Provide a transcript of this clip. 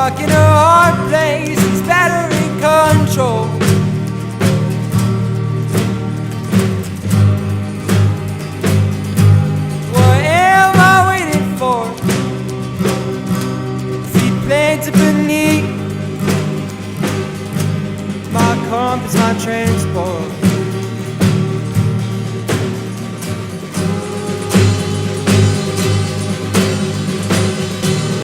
stuck in a hard place, he's better in control. What am I waiting for? Feet planted beneath my compass, my transport.